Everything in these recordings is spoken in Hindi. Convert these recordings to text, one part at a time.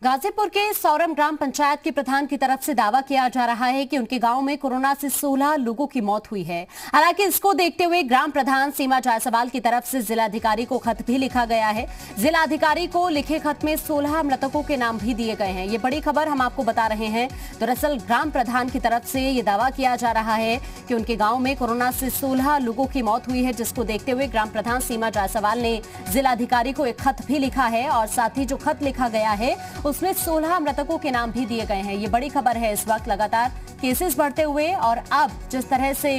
गाजीपुर के सौरम ग्राम पंचायत के प्रधान की तरफ से दावा किया जा रहा है कि उनके गांव में कोरोना से 16 लोगों की मौत हुई है। हालांकि इसको देखते हुए ग्राम प्रधान सीमा जायसवाल की तरफ से जिलाधिकारी को खत भी लिखा गया है। जिलाधिकारी को लिखे खत में 16 मृतकों के नाम भी दिए गए हैं। ये बड़ी खबर हम आपको बता रहे हैं। दरअसल ग्राम प्रधान की तरफ से ये दावा किया जा रहा है कि उनके गाँव में कोरोना से 16 लोगों की मौत हुई है, जिसको देखते हुए ग्राम प्रधान सीमा जायसवाल ने जिलाधिकारी को एक खत भी लिखा है और साथ ही जो खत लिखा गया है उसमें 16 मृतकों के नाम भी दिए गए हैं। ये बड़ी खबर है। इस वक्त लगातार केसेस बढ़ते हुए और अब जिस तरह से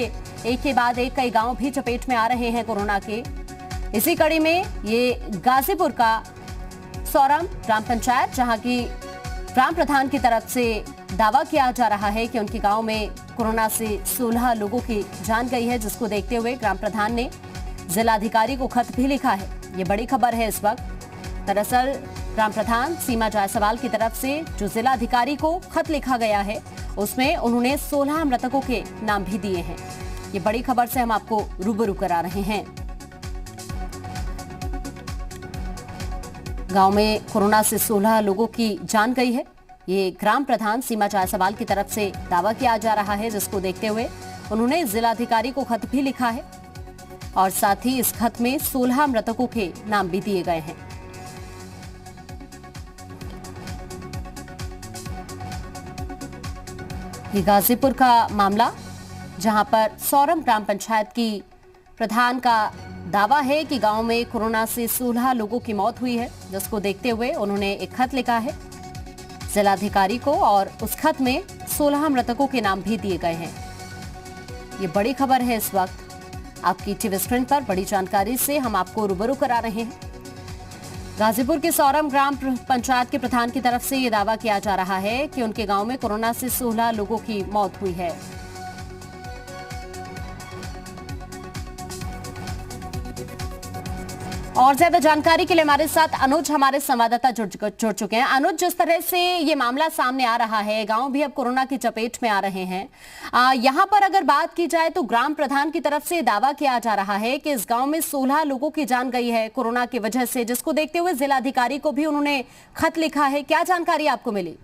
एक के बाद एक कई गांव भी चपेट में आ रहे हैं कोरोना के, इसी कड़ी में ये गाजीपुर का सौरम ग्राम पंचायत, जहां की ग्राम प्रधान की तरफ से दावा किया जा रहा है कि उनके गांव में कोरोना से 16 लोगों की जान गई है, जिसको देखते हुए ग्राम प्रधान ने जिलाधिकारी को खत भी लिखा है। ये बड़ी खबर है इस वक्त। दरअसल ग्राम प्रधान सीमा जायसवाल की तरफ से जो जिलाधिकारी को खत लिखा गया है उसमें उन्होंने 16 मृतकों के नाम भी दिए हैं। ये बड़ी खबर से हम आपको रूबरू करा रहे हैं। गांव में कोरोना से 16 लोगों की जान गई है। ये ग्राम प्रधान सीमा जायसवाल की तरफ से दावा किया जा रहा है, जिसको देखते हुए उन्होंने जिलाधिकारी को खत भी लिखा है और साथ ही इस खत में 16 मृतकों के नाम भी दिए गए हैं। ये गाजीपुर का मामला, जहां पर सौरम ग्राम पंचायत की प्रधान का दावा है कि गांव में कोरोना से 16 लोगों की मौत हुई है, जिसको देखते हुए उन्होंने एक खत लिखा है जिलाधिकारी को और उस खत में 16 मृतकों के नाम भी दिए गए हैं। ये बड़ी खबर है इस वक्त। आपकी टीवी स्क्रीन पर बड़ी जानकारी से हम आपको रूबरू करा रहे हैं। गाजीपुर के सौरम ग्राम पंचायत के प्रधान की तरफ से यह दावा किया जा रहा है कि उनके गांव में कोरोना से 16 लोगों की मौत हुई है। और ज्यादा जानकारी के लिए हमारे साथ अनुज, हमारे संवाददाता जुड़ चुके हैं। अनुज, जिस तरह से ये मामला सामने आ रहा है, गांव भी अब कोरोना की चपेट में आ रहे हैं। यहां पर अगर बात की जाए तो ग्राम प्रधान की तरफ से दावा किया जा रहा है कि इस गांव में 16 लोगों की जान गई है कोरोना की वजह से, जिसको देखते हुए जिलाधिकारी को भी उन्होंने खत लिखा है। क्या जानकारी आपको मिली?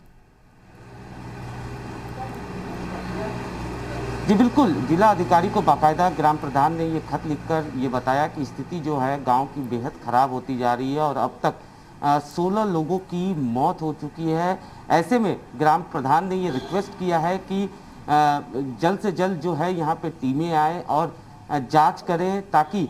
जी बिल्कुल, जिला अधिकारी को बाकायदा ग्राम प्रधान ने ये खत लिखकर ये बताया कि स्थिति जो है गांव की बेहद ख़राब होती जा रही है और अब तक 16 लोगों की मौत हो चुकी है। ऐसे में ग्राम प्रधान ने ये रिक्वेस्ट किया है कि जल्द से जल्द जो है यहाँ पे टीमें आए और जांच करें ताकि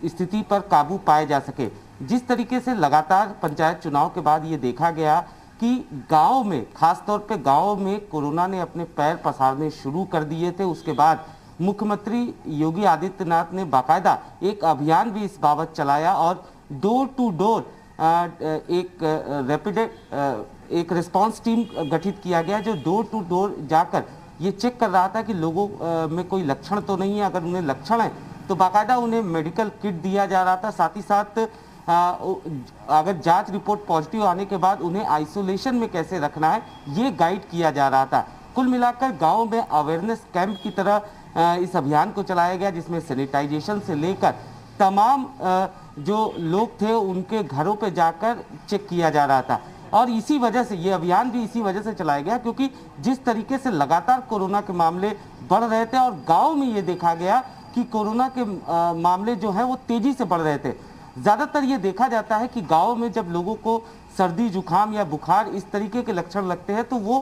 स्थिति पर काबू पाया जा सके। जिस तरीके से लगातार पंचायत चुनाव के बाद ये देखा गया कि गांव में, खासतौर पे गांव में कोरोना ने अपने पैर पसारने शुरू कर दिए थे, उसके बाद मुख्यमंत्री योगी आदित्यनाथ ने बाकायदा एक अभियान भी इस बाबत चलाया और डोर टू डोर एक रिस्पांस टीम गठित किया गया, जो डोर टू डोर जाकर ये चेक कर रहा था कि लोगों में कोई लक्षण तो नहीं है। अगर उन्हें लक्षण है तो बाकायदा उन्हें मेडिकल किट दिया जा रहा था। साथ ही साथ अगर जांच रिपोर्ट पॉजिटिव आने के बाद उन्हें आइसोलेशन में कैसे रखना है ये गाइड किया जा रहा था। कुल मिलाकर गांव में अवेयरनेस कैंप की तरह इस अभियान को चलाया गया, जिसमें सैनिटाइजेशन से लेकर तमाम जो लोग थे उनके घरों पे जाकर चेक किया जा रहा था। और इसी वजह से ये अभियान भी इसी वजह से चलाया गया क्योंकि जिस तरीके से लगातार कोरोना के मामले बढ़ रहे थे और गाँव में ये देखा गया कि कोरोना के मामले जो है वो तेजी से बढ़ रहे थे। ज़्यादातर ये देखा जाता है कि गाँव में जब लोगों को सर्दी जुकाम या बुखार इस तरीके के लक्षण लगते हैं तो वो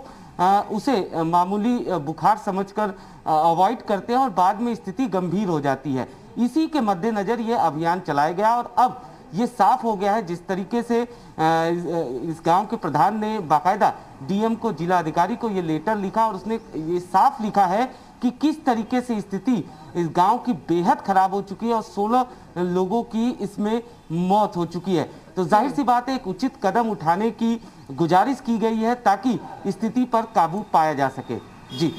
उसे मामूली बुखार समझकर अवॉइड करते हैं और बाद में स्थिति गंभीर हो जाती है। इसी के मद्देनज़र ये अभियान चलाया गया और अब ये साफ हो गया है। जिस तरीके से इस गांव के प्रधान ने बाकायदा डीएम को, जिला अधिकारी को ये लेटर लिखा और उसने ये साफ लिखा है कि किस तरीके से स्थिति इस गांव की बेहद खराब हो चुकी है और 16 लोगों की इसमें मौत हो चुकी है। तो जाहिर सी बात है एक उचित कदम उठाने की गुजारिश की गई है ताकि स्थिति पर काबू पाया जा सके। जी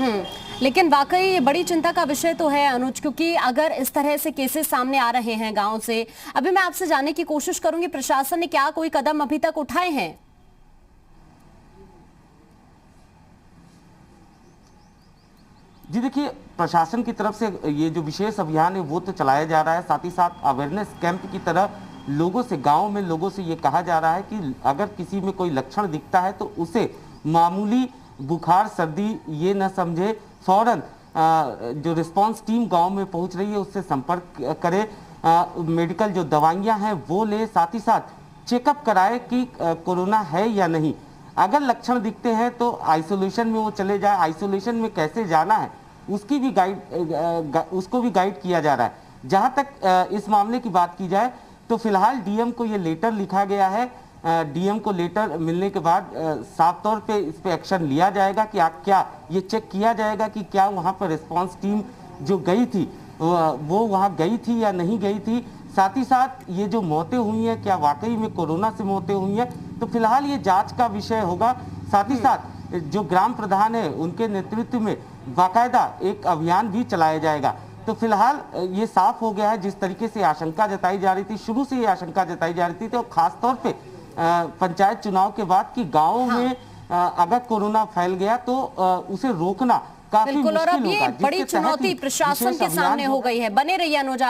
लेकिन वाकई ये बड़ी चिंता का विषय तो है अनुज, क्योंकि अगर इस तरह से केसेस सामने आ रहे हैं गांव से, अभी मैं आपसे जानने की कोशिश करूंगी प्रशासन ने क्या कोई कदम अभी तक उठाए हैं? जी देखिए, प्रशासन की तरफ से ये जो विशेष अभियान है वो तो चलाया जा रहा है, साथ ही साथ अवेयरनेस कैंप की तरह लोगों से, गांव में लोगों से ये कहा जा रहा है कि अगर किसी में कोई लक्षण दिखता है तो उसे मामूली बुखार सर्दी ये न समझे, फौरन जो रिस्पांस टीम गांव में पहुंच रही है उससे संपर्क करे, मेडिकल जो दवाइयां हैं वो ले, साथ ही साथ चेकअप कराए कि कोरोना है या नहीं। अगर लक्षण दिखते हैं तो आइसोलेशन में वो चले जाए। आइसोलेशन में कैसे जाना है उसकी भी उसको भी गाइड किया जा रहा है। जहां तक इस मामले की बात की जाए तो फिलहाल डीएम को ये लेटर लिखा गया है। डीएम को लेटर मिलने के बाद साफ तौर पे इस पे एक्शन लिया जाएगा कि आप क्या, ये चेक किया जाएगा कि क्या वहां पर रिस्पांस टीम जो गई थी वो वहां गई थी या नहीं गई थी। साथ ही साथ ये जो मौतें हुई हैं क्या वाकई में कोरोना से मौतें हुई हैं, तो फिलहाल ये जांच का विषय होगा। साथ ही साथ जो ग्राम प्रधान है उनके नेतृत्व में बाकायदा एक अभियान भी चलाया जाएगा। तो फिलहाल ये साफ हो गया है, जिस तरीके से आशंका जताई जा रही थी, शुरू से ये आशंका जताई जा रही थी, तो खास तौर पे पंचायत चुनाव के बाद कि गाँव में अगर कोरोना फैल गया तो उसे रोकना काफी बिल्कुल, और अब मुश्किल ये होगा, बड़ी जिसके तहत चुनौती ही प्रशासन विशेष के अभियान सामने हो होगा। गई है। बने रहिए अनुज।